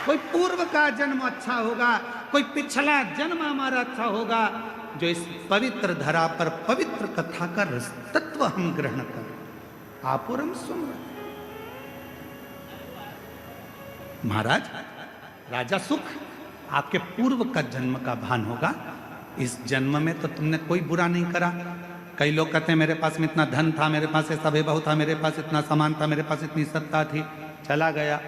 कोई पूर्व का जन्म अच्छा होगा, कोई पिछला जन्म हमारा अच्छा होगा, जो इस पवित्र धरा पर पवित्र कथा का रस तत्व हम ग्रहण करें। आप और हम सुन रहे महाराज, राजा सुख, आपके पूर्व का जन्म का भान होगा। इस जन्म में तो तुमने कोई बुरा नहीं करा। कई लोग कहते हैं मेरे पास में इतना धन था, मेरे पास ऐसा वैभव था, मेरे पास इतना सामान था, मेरे पास इतनी सत्ता थी, चला गया।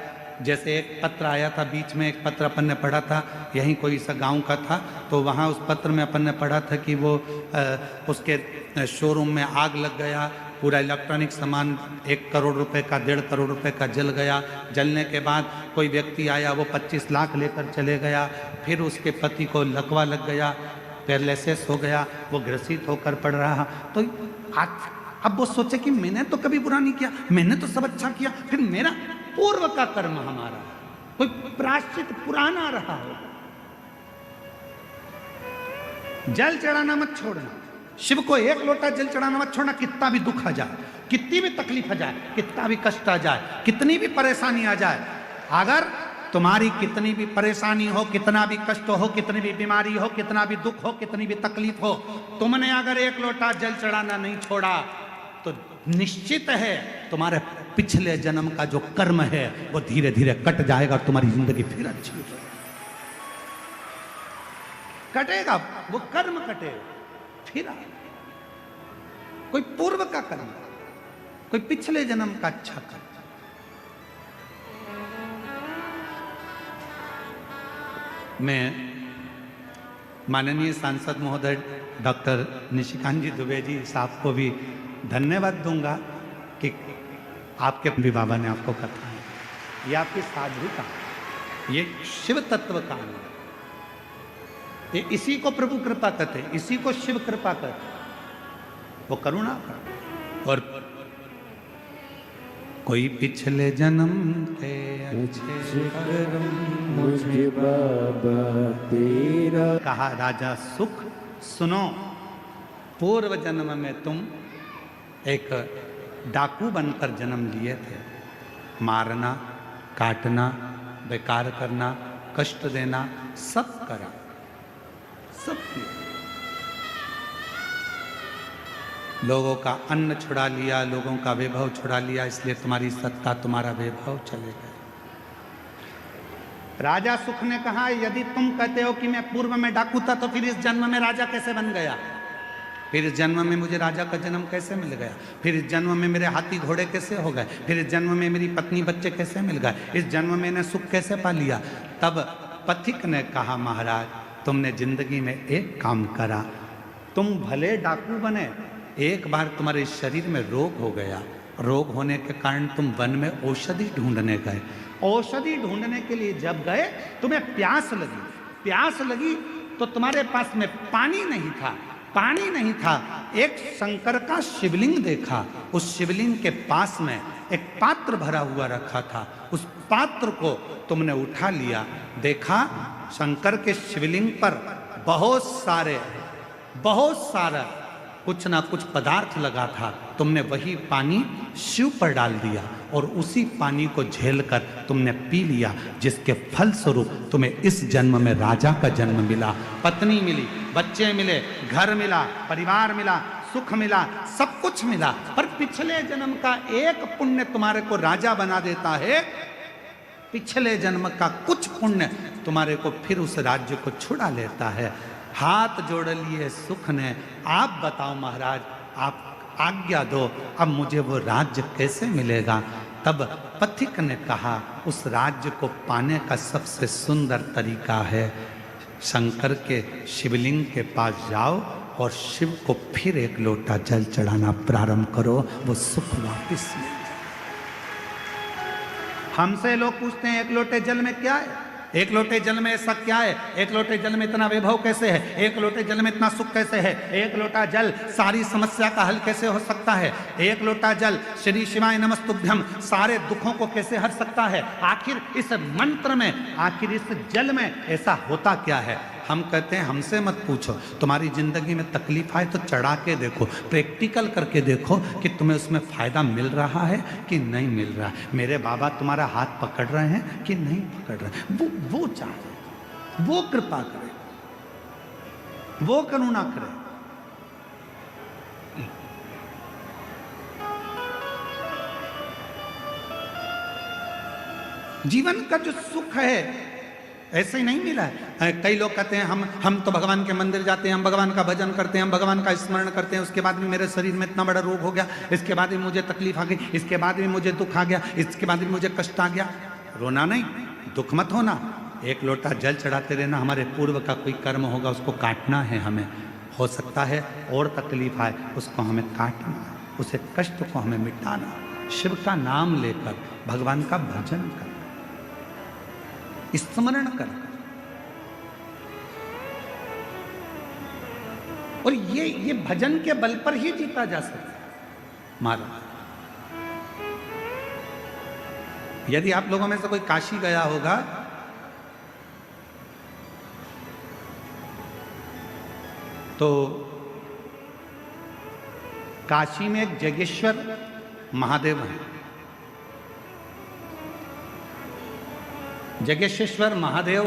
जैसे एक पत्र आया था बीच में, एक पत्र अपन ने पढ़ा था, यहीं कोई सा गांव का था, तो वहाँ उस पत्र में अपन ने पढ़ा था कि वो उसके शोरूम में आग लग गया, पूरा इलेक्ट्रॉनिक सामान 1 करोड़ रुपए का, 1.5 करोड़ रुपए का जल गया। जलने के बाद कोई व्यक्ति आया, वो 25 लाख लेकर चले गया। फिर उसके पति को लकवा लग गया, पैरालिसिस हो गया, वो ग्रसित होकर पड़ रहा। तो अब वो सोचे कि मैंने तो कभी बुरा नहीं किया, मैंने तो सब अच्छा किया, फिर मेरा पूर्व का कर्म हमारा कोई प्रायश्चित पुराना रहा हो। जल चढ़ाना मत छोड़ना, शिव को 1 लोटा जल चढ़ाना मत छोड़ना। कितना भी दुख आ जाए, कितनी भी तकलीफ आ जाए, कितना भी कष्ट आ जाए, कितनी भी परेशानी आ जाए, अगर तुम्हारी कितनी भी परेशानी हो, कितना भी कष्ट हो, कितनी भी बीमारी हो, कितना भी दुख हो, कितनी भी तकलीफ हो, तुमने अगर 1 लोटा जल चढ़ाना नहीं छोड़ा तो निश्चित है तुम्हारे पिछले जन्म का जो कर्म है वो धीरे धीरे कट जाएगा और तुम्हारी जिंदगी फिर अच्छी हो जाएगी। कटेगा, वो कर्म कटेगा फिर कोई पूर्व का कर्म, कोई पिछले जन्म का अच्छा कर्म। मैं माननीय सांसद महोदय डॉक्टर निशिकांत जी दुबे जी साहब को भी धन्यवाद दूंगा कि आपके भी बाबा ने आपको कथा है, ये आपकी साधुता, ये शिव तत्व का है, ये इसी को प्रभु कृपा कहते, इसी को शिव कृपा कहते, वो करुणा का। और कोई पिछले जन्म के अच्छे कर्म मुझे बाबा तेरा, कहा राजा सुख सुनो, पूर्व जन्म में तुम एक डाकू बनकर जन्म लिए थे, मारना, काटना, बेकार करना, कष्ट देना, सब करा, सब किया। लोगों का अन्न छुड़ा लिया, लोगों का वैभव छुड़ा लिया, इसलिए तुम्हारी सत्ता, तुम्हारा वैभव चले गए। राजा सुख ने कहा यदि तुम कहते हो कि मैं पूर्व में डाकू था तो फिर इस जन्म में राजा कैसे बन गया, फिर इस जन्म में मुझे राजा का जन्म कैसे मिल गया, फिर इस जन्म में मेरे हाथी घोड़े कैसे हो गए, फिर इस जन्म में मेरी पत्नी बच्चे कैसे मिल गए, इस जन्म में मैंने सुख कैसे पा लिया। तब पथिक ने कहा महाराज तुमने जिंदगी में एक काम करा, तुम भले डाकू बने, एक बार तुम्हारे शरीर में रोग हो गया, रोग होने के कारण तुम वन में औषधि ढूंढने गए, औषधि ढूंढने के लिए जब गए तुम्हें प्यास लगी, प्यास लगी तो तुम्हारे पास में पानी नहीं था, पानी नहीं था, एक शंकर का शिवलिंग देखा, उस शिवलिंग के पास में एक पात्र भरा हुआ रखा था, उस पात्र को तुमने उठा लिया, देखा शंकर के शिवलिंग पर बहुत सारा कुछ ना कुछ पदार्थ लगा था, तुमने वही पानी शिव पर डाल दिया और उसी पानी को झेलकर तुमने पी लिया, जिसके फल स्वरूप तुम्हें इस जन्म में राजा का जन्म मिला, पत्नी मिली, बच्चे मिले, घर मिला, परिवार मिला, सुख मिला, सब कुछ मिला। पर पिछले जन्म का एक पुण्य तुम्हारे को राजा बना देता है, पिछले जन्म का कुछ पुण्य तुम्हारे को फिर उस राज्य को छुड़ा लेता है। हाथ जोड़ लिए सुख ने, आप बताओ महाराज, आप आज्ञा दो, अब मुझे वो राज्य कैसे मिलेगा। तब पथिक ने कहा उस राज्य को पाने का सबसे सुंदर तरीका है, शंकर के शिवलिंग के पास जाओ और शिव को फिर 1 लोटा जल चढ़ाना प्रारंभ करो, वो सुख वापिस मिल जाए। हमसे लोग पूछते हैं 1 लोटे जल में क्या है, 1 लोटे जल में ऐसा क्या है, 1 लोटे जल में इतना वैभव कैसे है, 1 लोटे जल में इतना सुख कैसे है, 1 लोटा जल सारी समस्या का हल कैसे हो सकता है, 1 लोटा जल श्री शिवाय नमस्तुभ्यम सारे दुखों को कैसे हर सकता है। आखिर इस मंत्र में, आखिर इस जल में ऐसा होता क्या है। हम कहते हैं हमसे मत पूछो, तुम्हारी जिंदगी में तकलीफ आए तो चढ़ा के देखो, प्रैक्टिकल करके देखो कि तुम्हें उसमें फायदा मिल रहा है कि नहीं मिल रहा है। मेरे बाबा तुम्हारा हाथ पकड़ रहे हैं कि नहीं पकड़ रहे हैं, वो चाहे, वो कृपा करे, वो करुणा करे। जीवन का जो सुख है ऐसे ही नहीं मिला है। कई लोग कहते हैं हम तो भगवान के मंदिर जाते हैं, हम भगवान का भजन करते हैं, हम भगवान का स्मरण करते हैं, उसके बाद भी मेरे शरीर में इतना बड़ा रोग हो गया, इसके बाद भी मुझे तकलीफ आ गई, इसके बाद भी मुझे दुख आ गया, इसके बाद भी मुझे कष्ट आ गया। रोना नहीं, दुख मत होना, एक लोटा जल चढ़ाते रहना। हमारे पूर्व का कोई कर्म होगा उसको काटना है हमें, हो सकता है और तकलीफ आए उसको हमें काटना, उसे कष्ट को हमें मिटाना, शिव का नाम लेकर भगवान का भजन कर, स्मरण कर। और ये भजन के बल पर ही जीता जा सकता है महाराज। यदि आप लोगों में से कोई काशी गया होगा तो काशी में एक जगेश्वर महादेव है। जगेश्वर महादेव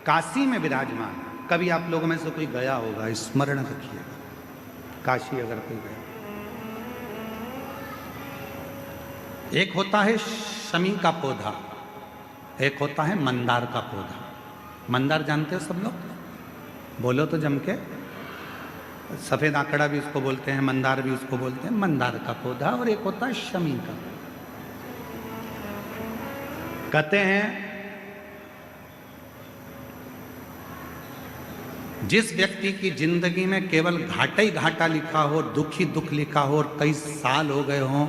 काशी में विराजमान। कभी आप लोगों में से कोई गया होगा, स्मरण रखिएगा, काशी अगर कोई गया। एक होता है शमी का पौधा, एक होता है मंदार का पौधा। मंदार जानते हो सब लोग? बोलो तो जम के। सफेद आंकड़ा भी उसको बोलते हैं, मंदार भी उसको बोलते हैं, मंदार का पौधा। और एक होता है शमी का। कहते हैं जिस व्यक्ति की जिंदगी में केवल घाटा ही घाटा लिखा हो, दुख ही दुख लिखा हो, और कई साल हो गए हों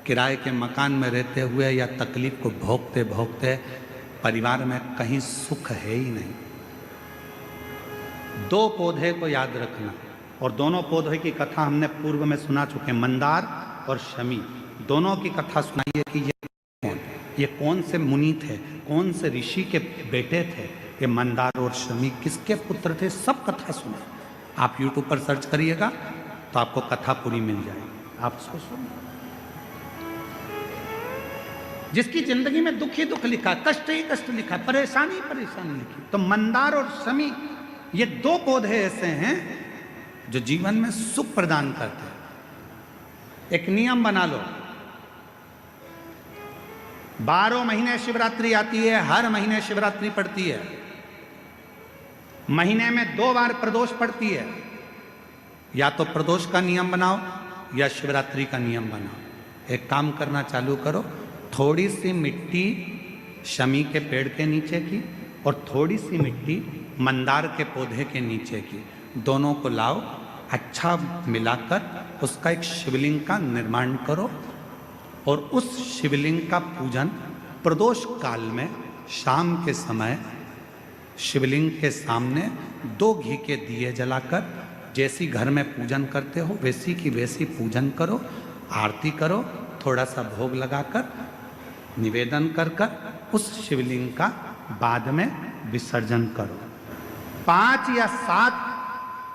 किराए के मकान में रहते हुए या तकलीफ को भोगते भोगते, परिवार में कहीं सुख है ही नहीं, दो पौधे को याद रखना। और दोनों पौधे की कथा हमने पूर्व में सुना चुके, मंदार और शमी। दोनों की कथा सुनाइए कि ये कौन से मुनि थे, कौन से ऋषि के बेटे थे, ये मंदार और शमी किसके पुत्र थे, सब कथा सुने। आप YouTube पर सर्च करिएगा तो आपको कथा पूरी मिल जाएगी, आप उसको सुनिए। जिसकी जिंदगी में दुख ही दुख लिखा, कष्ट ही कष्ट लिखा, परेशानी परेशानी लिखी, तो मंदार और शमी ये दो पौधे ऐसे हैं जो जीवन में सुख प्रदान करते हैं। एक नियम बना लो, 12 महीने शिवरात्रि आती है, हर महीने शिवरात्रि पड़ती है, महीने में 2 बार प्रदोष पड़ती है। या तो प्रदोष का नियम बनाओ या शिवरात्रि का नियम बनाओ। एक काम करना चालू करो, थोड़ी सी मिट्टी शमी के पेड़ के नीचे की और थोड़ी सी मिट्टी मंदार के पौधे के नीचे की, दोनों को लाओ, अच्छा मिलाकर उसका एक शिवलिंग का निर्माण करो और उस शिवलिंग का पूजन प्रदोष काल में शाम के समय शिवलिंग के सामने 2 घी के दिए जलाकर, जैसी घर में पूजन करते हो वैसी की वैसी पूजन करो, आरती करो, थोड़ा सा भोग लगाकर निवेदन कर उस शिवलिंग का बाद में विसर्जन करो। 5 या 7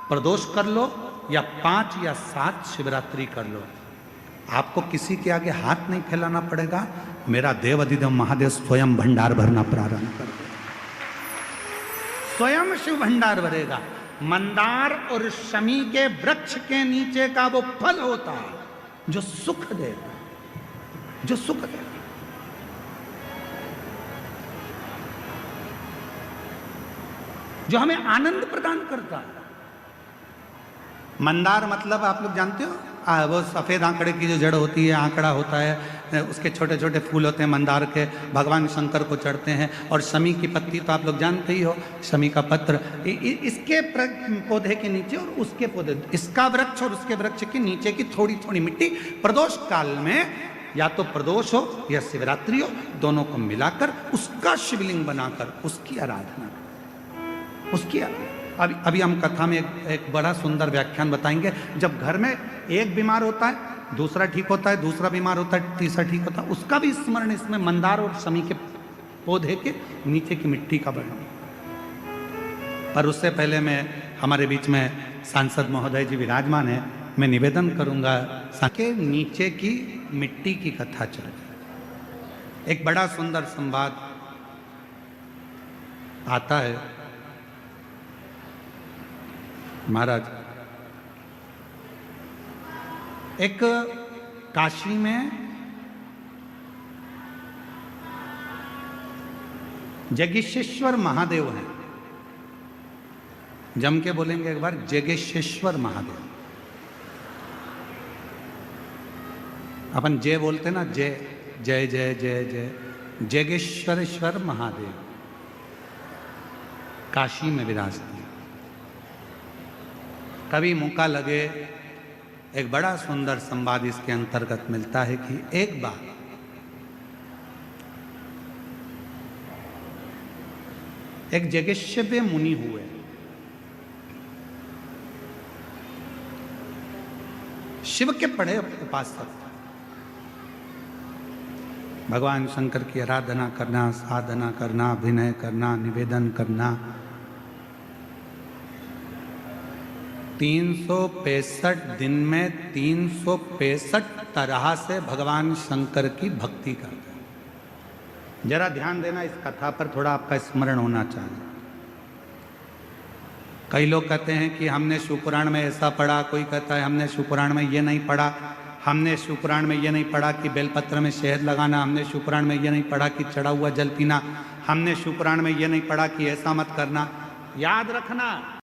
प्रदोष कर लो या 5 या 7 शिवरात्रि कर लो, आपको किसी के आगे हाथ नहीं फैलाना पड़ेगा। मेरा देव अधिदेव महादेव स्वयं भंडार भरना प्रारंभ कर दे, स्वयं शिव भंडार भरेगा। मंदार और शमी के वृक्ष के नीचे का वो फल होता है जो सुख देगा, जो सुख देगा। जो हमें आनंद प्रदान करता है। मंदार मतलब आप लोग जानते हो, वो सफ़ेद आंकड़े की जो जड़ होती है, आंकड़ा होता है, उसके छोटे छोटे फूल होते हैं मंदार के, भगवान शंकर को चढ़ते हैं। और शमी की पत्ती तो आप लोग जानते ही हो, शमी का पत्र, इसके पौधे के नीचे और उसके पौधे, इसका वृक्ष और उसके वृक्ष के नीचे की थोड़ी थोड़ी मिट्टी प्रदोष काल में, या तो प्रदोष हो या शिवरात्रि हो, दोनों को मिलाकर उसका शिवलिंग बनाकर उसकी आराधना, उसकी अभी हम कथा में एक बड़ा सुंदर व्याख्यान बताएंगे। जब घर में एक बीमार होता है, दूसरा ठीक होता है, दूसरा बीमार होता है, तीसरा ठीक होता है, उसका भी स्मरण इसमें मंदार और शमी के पौधे के नीचे की मिट्टी का बना। पर उससे पहले मैं हमारे बीच में सांसद महोदय जी विराजमान है, मैं निवेदन करूंगा के नीचे की मिट्टी की कथा चल रही। एक बड़ा सुंदर संवाद आता है। महाराज, एक काशी में जगेश्वर महादेव हैं। जम के बोलेंगे एक बार, जगेश्वर महादेव। अपन जय बोलते ना, जय जय जय जय जय, जगेश्वरेश्वर महादेव काशी में विराजते हैं। कभी मौका लगे, एक बड़ा सुंदर संवाद इसके अंतर्गत मिलता है कि एक बार एक जगेश्वर मुनि हुए। शिव के बड़े उपासक, भगवान शंकर की आराधना करना, साधना करना, अभिनय करना, निवेदन करना, 365 दिन में 365 तरह से भगवान शंकर की भक्ति करते हैं। जरा ध्यान देना इस कथा पर, थोड़ा आपका स्मरण होना चाहिए। कई लोग कहते हैं कि हमने शिवपुराण में ऐसा पढ़ा, कोई कहता है हमने शिवपुराण में ये नहीं पढ़ा, हमने शिवपुराण में ये नहीं पढ़ा कि बेलपत्र में शहद लगाना, हमने शिवपुराण में ये नहीं पढ़ा कि चढ़ा हुआ जल पीना, हमने शिवपुराण में ये नहीं पढ़ा कि ऐसा मत करना। याद रखना,